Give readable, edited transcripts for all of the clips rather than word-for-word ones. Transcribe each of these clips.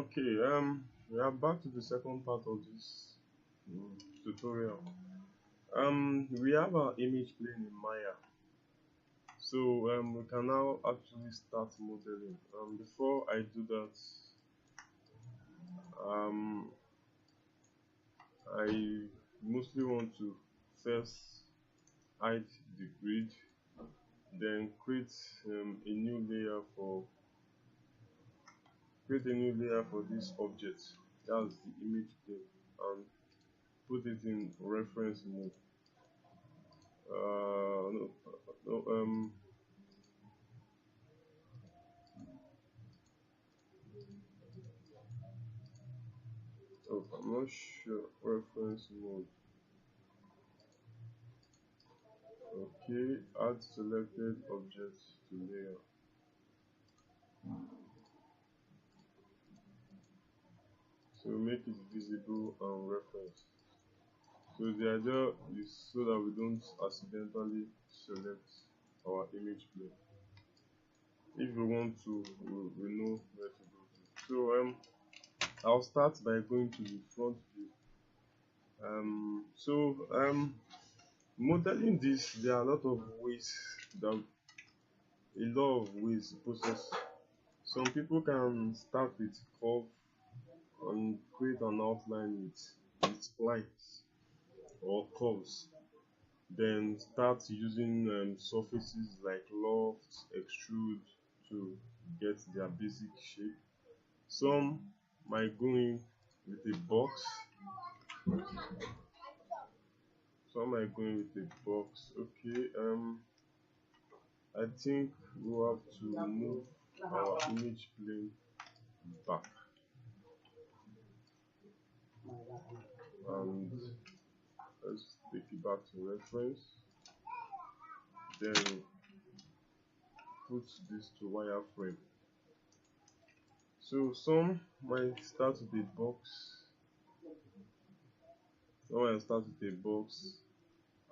Okay, we are back to the second part of this tutorial. We have our image plane in Maya, so we can now actually start modeling. Before I do that, I mostly want to first hide the grid, then create a new layer for this object. That's the image plane, and put it in reference mode. No, no, oh, I'm not sure. Reference mode. Okay, add selected object to layer. So make it visible and reference. So the idea is so that we don't accidentally select our image plane. If we want to, we know where to go to. So I'll start by going to the front view. Modeling this, there are a lot of ways to process. Some people can start with curve and create an outline with splines or curves. Then start using surfaces like loft, extrude to get their basic shape. Some might go in with a box. Some might go in with a box. Okay. I think we'll have to move our image plane back, and let's take it back to reference, then put this to wireframe. So some might start with a box,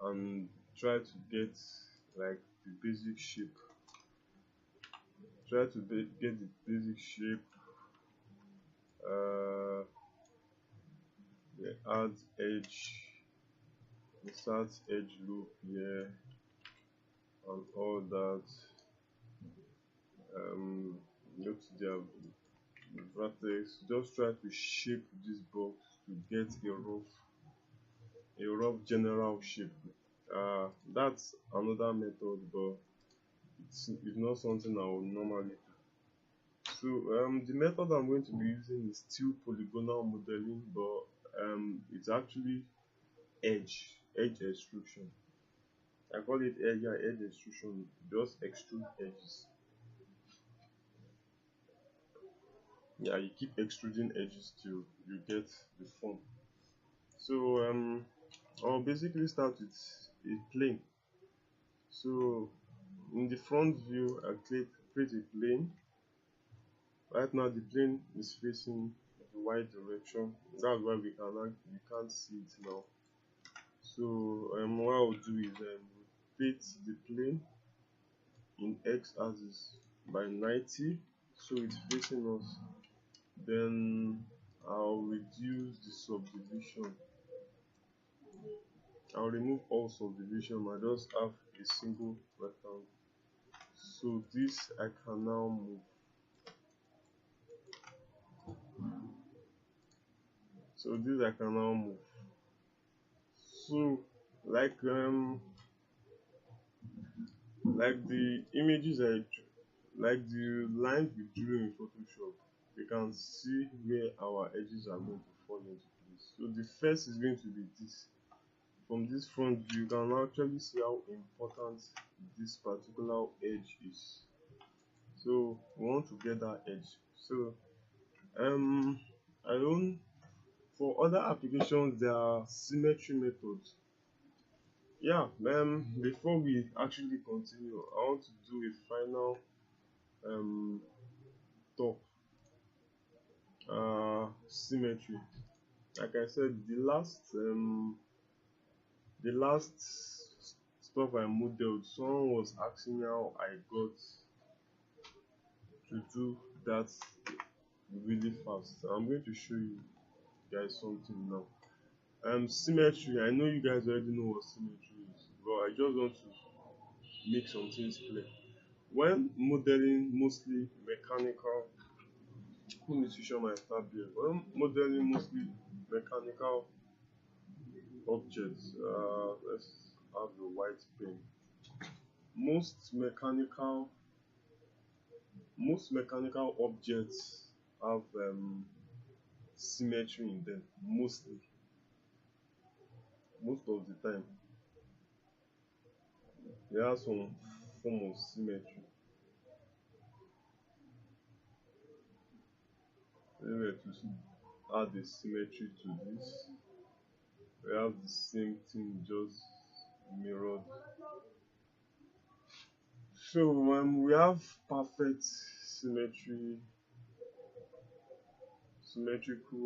and try to get like the basic shape. Get the basic shape. Add edge, insert edge loop here, and all that. Go to their vertex. Just try to shape this box to get a rough general shape. That's another method, but it's not something I would normally do. So the method I'm going to be using is still polygonal modeling, but it's actually edge extrusion. I call it edge extrusion. Just extrude edges. Yeah, you keep extruding edges till you get the form. So I'll basically start with a plane. So in the front view, I create a plane. Right now the plane is facing the y direction. That's why we can't see it now. So what I'll do is rotate the plane in x-axis by 90, so it's facing us. Then I'll reduce the subdivision. I'll remove all subdivision. I just have a single rectangle. So this I can now move. So like the images like the lines we drew in Photoshop, we can see where our edges are going to fall into place. So the first is going to be this. From this front view, you can actually see how important this particular edge is. So we want to get that edge. So for other applications there are symmetry methods. Yeah, before we actually continue, I want to do a final talk. Symmetry. Like I said, the last stuff I modeled, someone was asking me how I got to do that really fast. I'm going to show you guys something now. Symmetry. I know you guys already know what symmetry is, but I just want to make some things clear. When modeling mostly mechanical, who needs to show my tab here? When modeling mostly mechanical objects, let's have the white pen. Most mechanical objects have symmetry in them. Most of the time, they have some form of symmetry. Anyway, to add the symmetry to this, we have the same thing just mirrored. So we have perfect symmetrical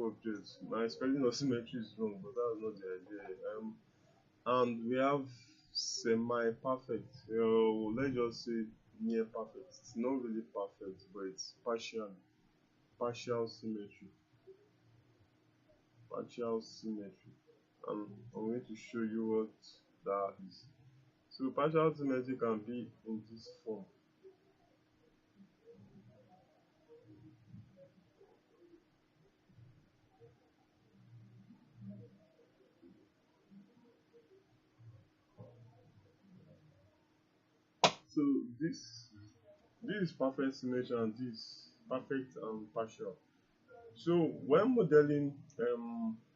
objects. My spelling of symmetry is wrong, but that's not the idea. And we have semi-perfect. Let's just say near perfect. It's not really perfect, but it's partial symmetry. Partial symmetry. I'm going to show you what that is. So partial symmetry can be in this form. So this is perfect symmetry and this perfect and partial. So when modeling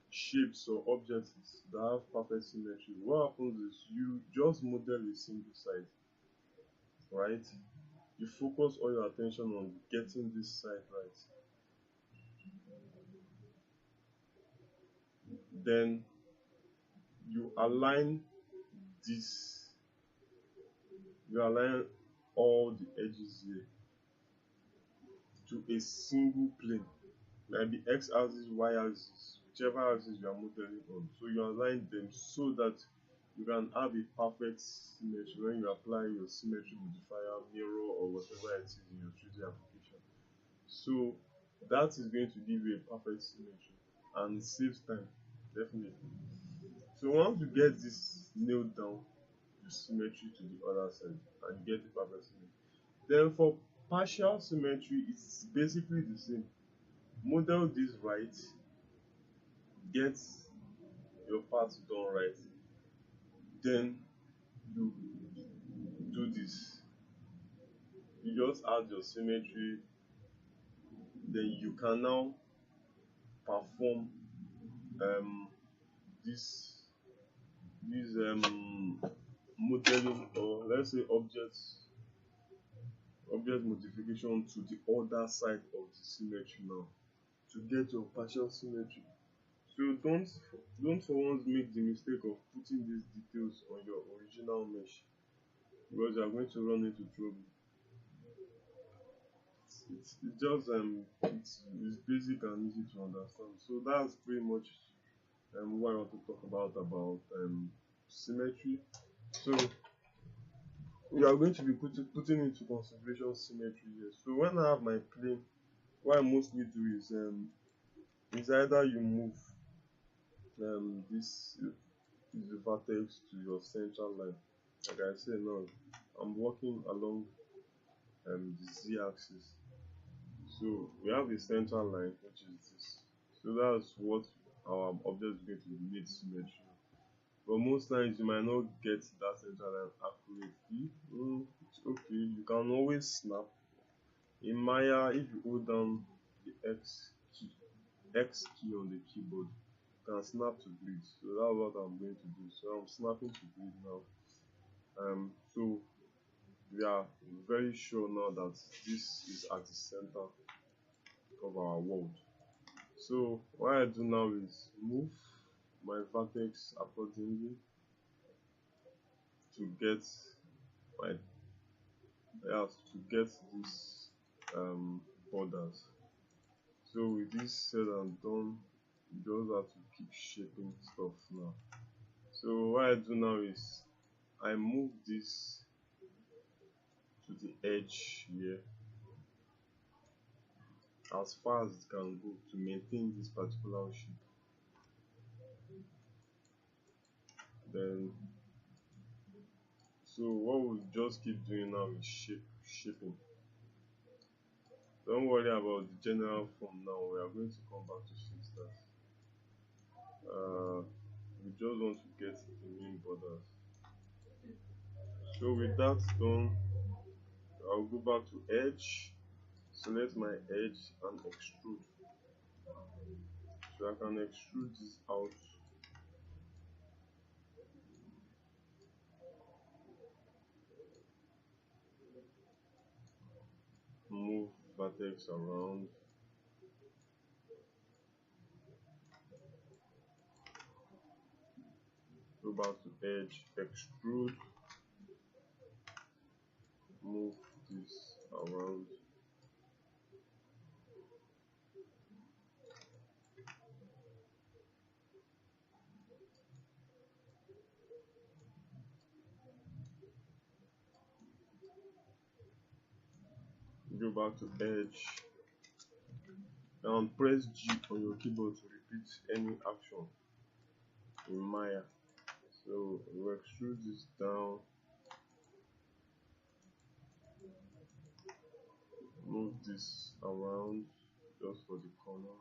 shapes or objects that have perfect symmetry, what happens is you just model a single side, right? You focus all your attention on getting this side right. Then you align this, you align all the edges here to a single plane. Might be x axis, y axis, whichever axis you are modeling on. So you align them so that you can have a perfect symmetry when you apply your symmetry modifier, mirror, or whatever it is in your 3D application. So that is going to give you a perfect symmetry and it saves time, definitely. So once you get this nailed down, the symmetry to the other side and you get a perfect symmetry. Then for partial symmetry, it's basically the same. Model this right, get your parts done right, then you do this. You just add your symmetry, then you can now perform this modeling, or let's say object modification to the other side of the symmetry now to get your partial symmetry. So don't for once make the mistake of putting these details on your original mesh, because you are going to run into trouble. It's just it's basic and easy to understand. So that's pretty much what I want to talk about symmetry. So we are going to be putting into consideration symmetry here. So when I have my plane, what I mostly do is either you move this is the vertex to your central line. Like I said now, I'm working along the z-axis. So we have a central line, which is this. So that's what our object is going to need symmetry. But most times you might not get that central line accurately. It's okay. You can always snap. In Maya, if you hold down the X key on the keyboard, you can snap to grid. So that's what I'm going to do. So I'm snapping to grid now. So we are very sure now that this is at the center of our world. So what I do now is move my vertex accordingly to get my to get these borders. So with this said and done, you just have to keep shaping stuff now. So what I do now is I move this to the edge here. as far as it can go to maintain this particular shape. Then, so what we'll just keep doing now is shaping. Don't worry about the general form now. We are going to come back to fix that. We just want to get the main borders. So with that done, I'll go back to edge, select my edge and extrude. So I can extrude this out. Move vertex around. Go back to edge, extrude, move this around. Go back to edge and press G on your keyboard to repeat any action in Maya. So we'll extrude this down, move this around just for the corner.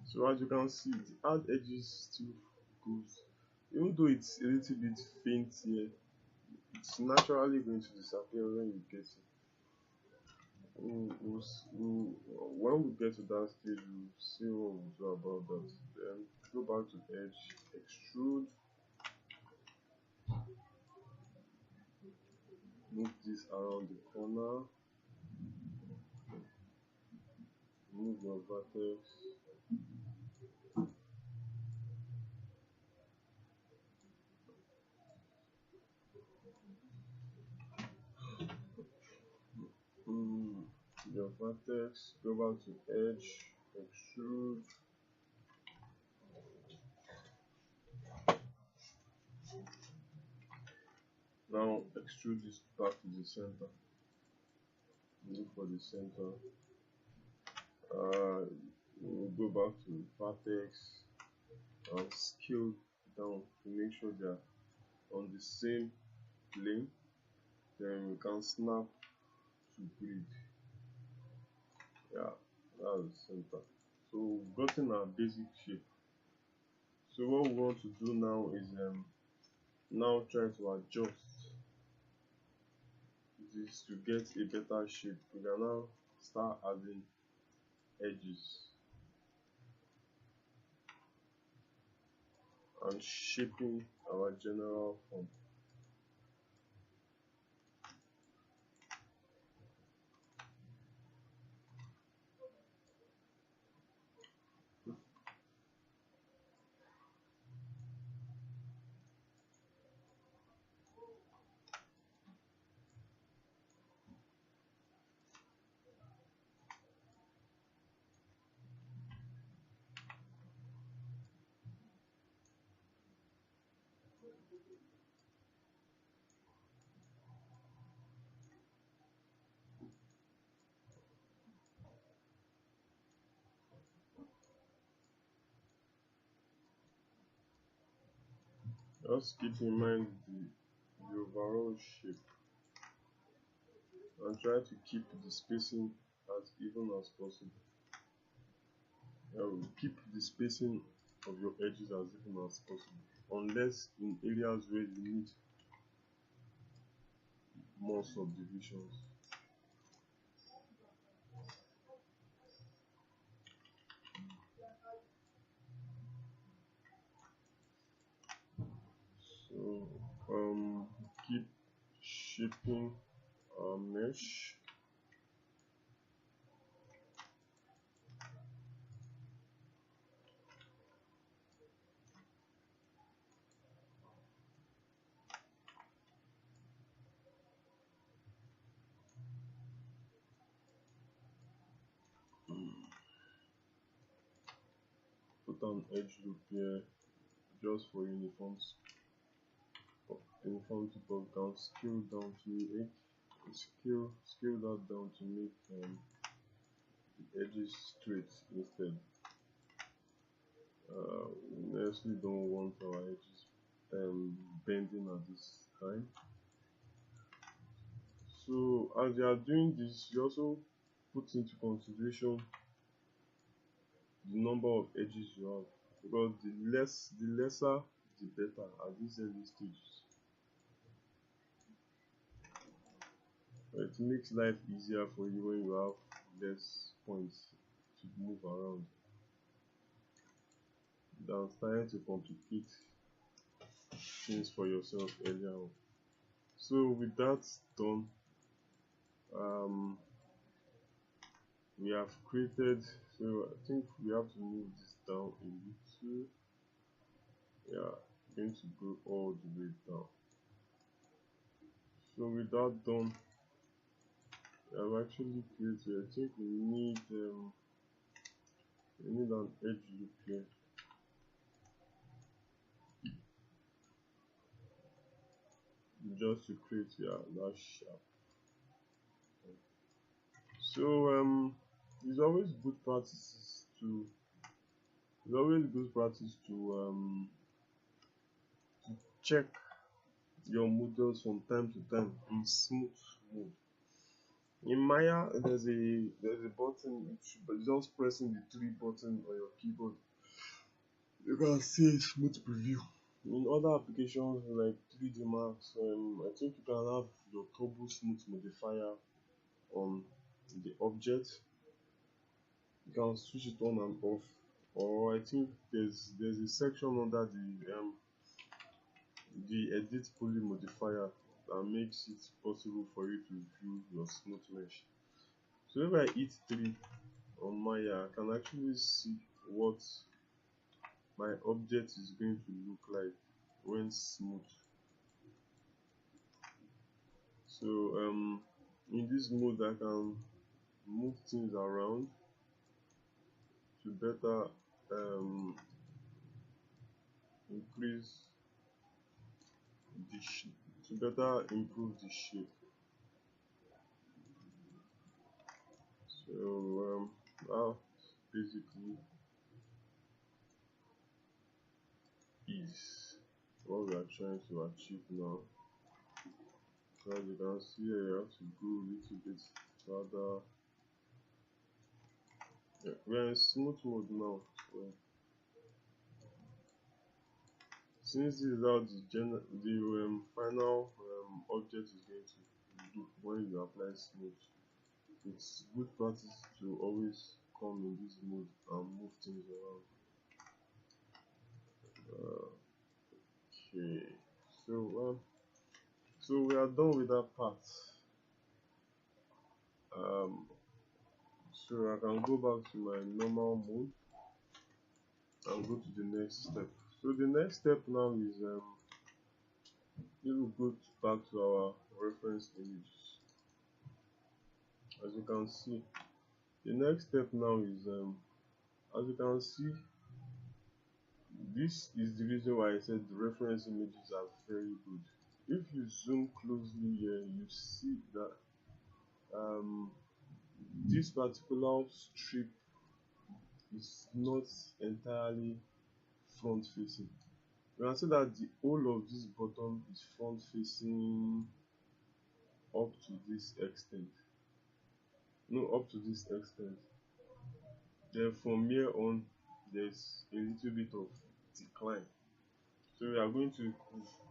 So as you can see, the hard edges still goes, even though it's a little bit faint here, it's naturally going to disappear when you get it. When we get to that stage, we'll see what we'll do about that. Then go back to edge, extrude, move this around the corner, move your vertex, your vertex, go back to edge, extrude, now extrude this back to the center, look for the center, we'll go back to vertex and scale down to make sure they are on the same plane. Then we can snap to grid. Yeah, that's the center. So we've gotten our basic shape. So what we want to do now is now try to adjust this to get a better shape. We can now start adding edges and shaping our general form. Just keep in mind the overall shape and try to keep the spacing as even as possible. Keep the spacing of your edges as even as possible, unless in areas where you need more subdivisions. So keep shaping our mesh. Put an edge loop here just for uniformity, but can scale down to make scale that down to make the edges straight instead. We honestly don't want our edges bending at this time. So as you are doing this, you also put into consideration the number of edges you have, because the lesser the better at this early stages. It makes life easier for you when you have less points to move around than trying to complicate things for yourself earlier on. So with that done, um, we have created, so I think we have to move this down a little. Yeah, going to go all the way down. So with that done, I've actually created, I think we need an edge loop here, just to create, yeah, that shape. So it's always good practices to it's always good practice to check your models from time to time in smooth mode. In Maya, there's a button, just pressing the three buttons on your keyboard, you can see a smooth preview. In other applications like 3D Max, I think you can have your turbo smooth modifier on the object. You can switch it on and off, or I think there's a section under the edit poly modifier that makes it possible for you to view your smooth mesh. So if I hit 3 on Maya, I can actually see what my object is going to look like when smooth. So in this mode I can move things around to better increase the to better improve the shape. So that basically is what we are trying to achieve now. So as you can see here, you have to go a little bit further. Yeah, we are in smooth mode now. So since this is how the final object is going to look when you apply smooth, it's good practice to always come in this mode and move things around. Okay, so we are done with that part. So I can go back to my normal mode and go to the next step. So the next step now is we will go back to our reference images. As you can see, the next step now is as you can see, this is the reason why I said the reference images are very good. If you zoom closely here, you see that this particular strip is not entirely front facing. You can see that the whole of this bottom is front facing up to this extent. No, up to this extent. Then from here on, there's a little bit of decline. So we are going to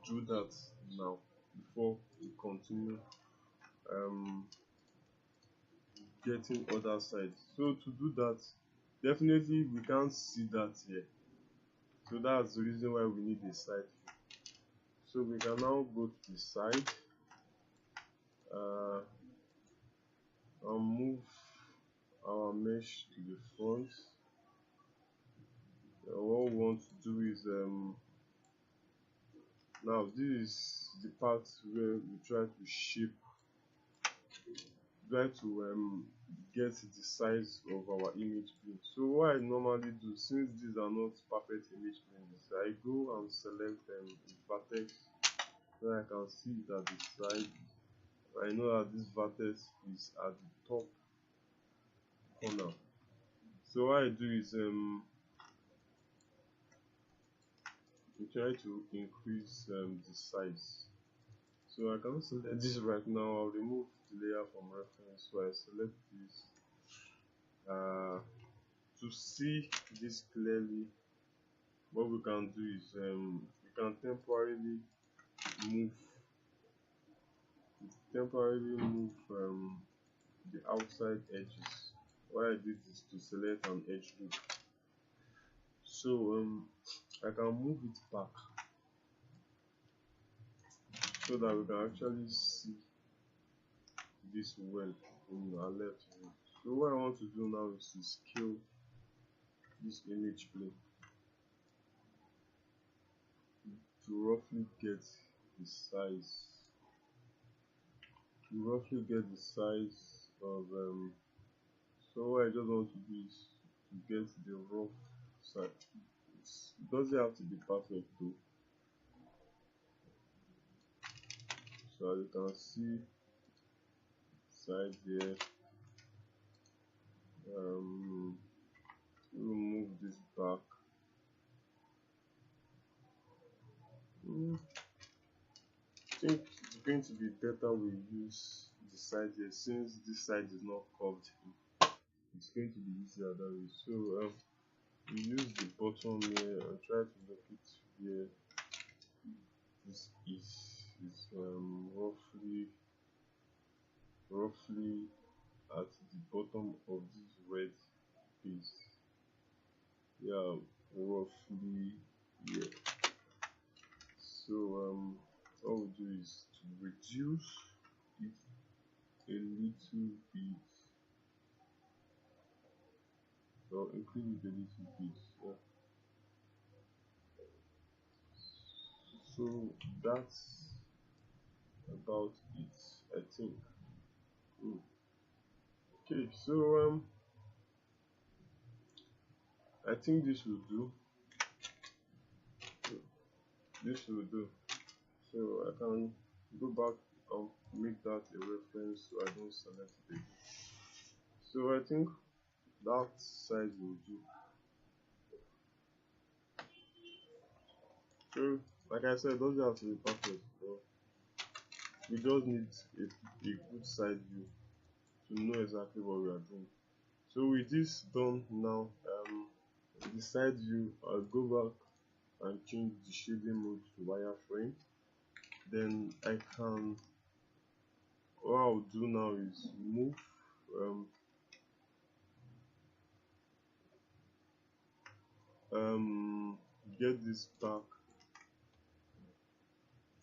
do that now before we continue getting other sides. So to do that, definitely we can't see that here. So that's the reason why we need a side. So we can now go to the side and move our mesh to the front. What we want to do is now this is the part where we try to shape, try to get the size of our image plane. So what I normally do, since these are not perfect image planes, I go and select vertex, so I can see it at the side. I know that this vertex is at the top corner. So what I do is we try to increase the size. So I can select this right now. I'll remove the layer from reference. So I select this to see this clearly. What we can do is we can move temporarily move the outside edges. What I did is to select an edge loop. So I can move it back so that we can actually see this well in our left view. So what I want to do now is to scale this image plane to roughly get the size of so what I just want to do is to get the rough side. It doesn't have to be perfect though. So as you can see side here, we'll move this back. I think it's going to be better we use the side here since this side is not curved. It's going to be easier that way. So we use the bottom here and try to make it where this is roughly at the bottom of this red piece. Yeah, roughly here. So all we do is to reduce it a little bit, or increase it a little bit. Yeah. So that's about it, I think. Okay, so I think this will do. This will do. So I can go back and make that a reference so I don't select it again. So I think that size will do. So like I said, it doesn't have to be perfect, but we just need a good side view to know exactly what we are doing. So with this done now, the side view, I'll go back and change the shading mode to wireframe. Then what I'll do now is move get this back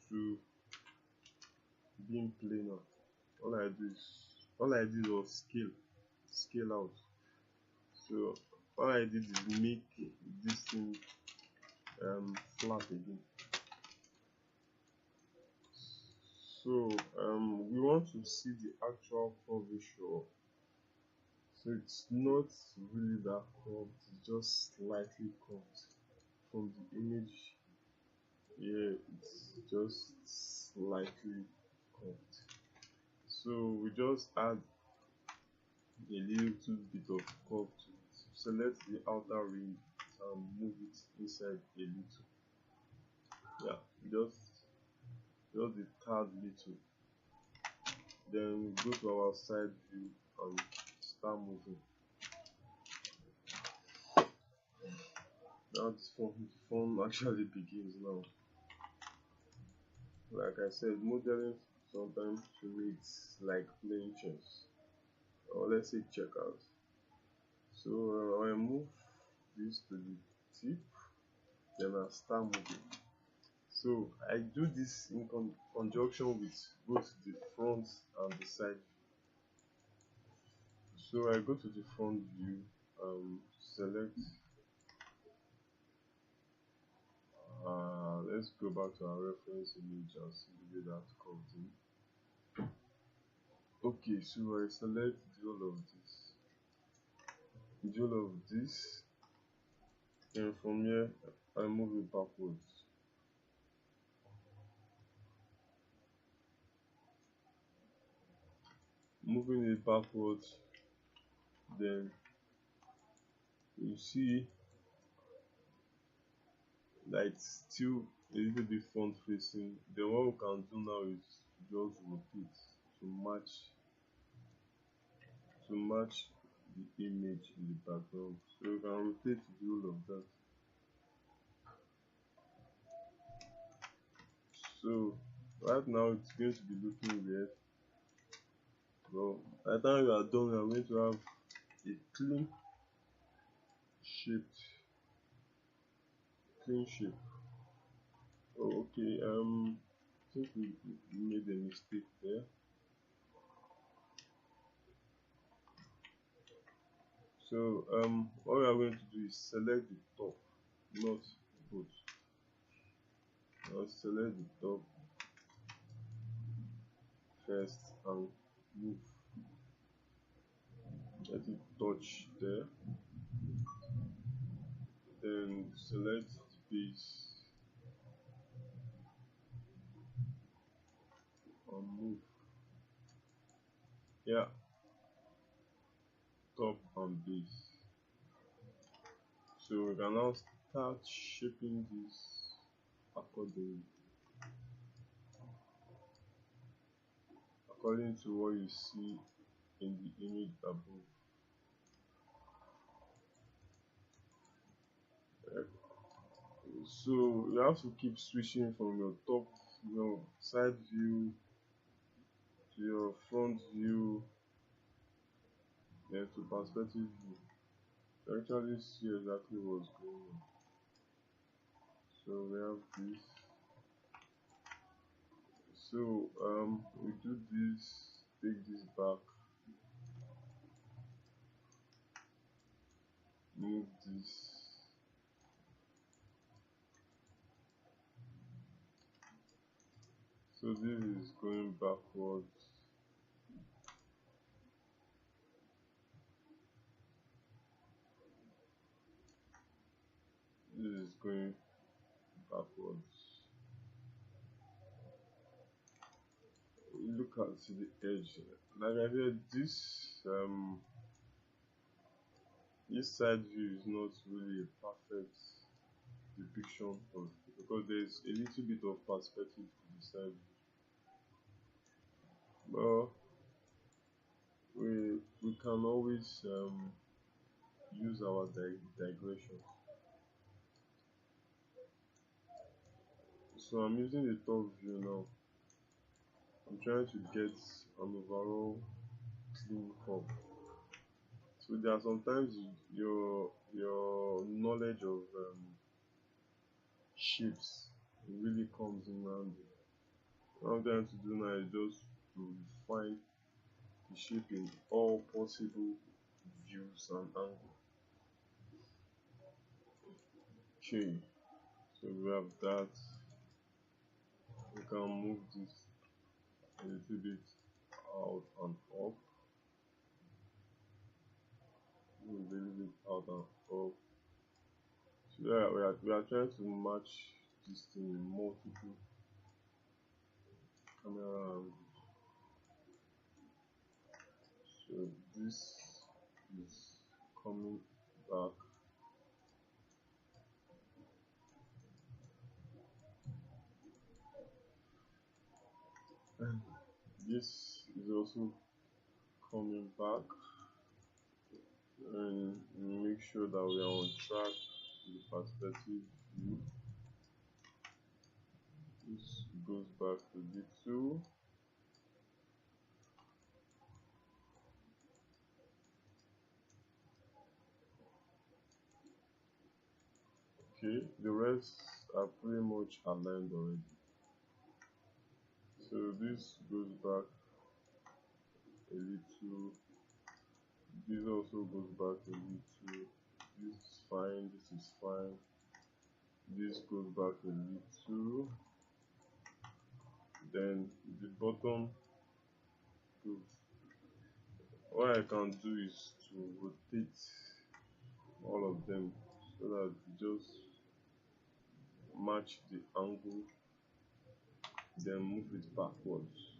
to being plainer. All I did was scale out. So all I did is make this thing flat again. So we want to see the actual curvature. So it's not really that curved, it's just slightly curved from the image. Yeah, it's just slightly curved. So we just add a little bit of curve to it. Select the outer ring and move it inside a little. Yeah, just the tad little. Then we go to our side view and start moving. Now the fun actually begins now. Like I said, modeling sometimes to me it's like playing chess, or let's say checkers. So I move this to the tip, then I start moving. So I do this in conjunction with both the front and the side. So I go to the front view, select. Let's go back to our reference image and see the way that comes in. Okay, so I select the whole of this, and from here I move it backwards. Moving it backwards Then you see that it's still a little bit front facing. Then what we can do now is just rotate to match the image in the background. So you can rotate the whole of that. So right now it's going to be looking weird. Well, by the time you are done, you are going to have a shaped clean shape. Oh, okay. I think we made a mistake there. So what we are going to do is select the top, not both. Now select the top first and move. Let it touch there. Then select the base and move. Yeah, top and base. So we can now start shaping this according to what you see in the image above. So you have to keep switching from your top, your side view to your front view, then to perspective view to actually see exactly what's going on. So we have this. So we do this, take this back, move this. So this is going backwards. This is going backwards. Look at the edge. Like I said, this side view is not really a perfect depiction of it because there's a little bit of perspective to the side view. But we can always use our digression. So I'm using the top view now. I'm trying to get an overall clean curve. So there are sometimes your knowledge of shapes really comes in handy. What I'm trying to do now is just to find the shape in all possible views and angles. Okay, so we have that. We can move this a little bit out and up. Move a little bit out and up. So yeah, we are trying to match this thing in multiple camera angles. So this is coming back. And this is also coming back, and make sure that we are on track with the perspective view. This goes back a bit too. Okay, the rest are pretty much aligned already. So this goes back a little. This also goes back a little. This is fine. This is fine. This goes back a little. Then the bottom goes. What I can do is to rotate all of them so that it just match the angle, then move it backwards.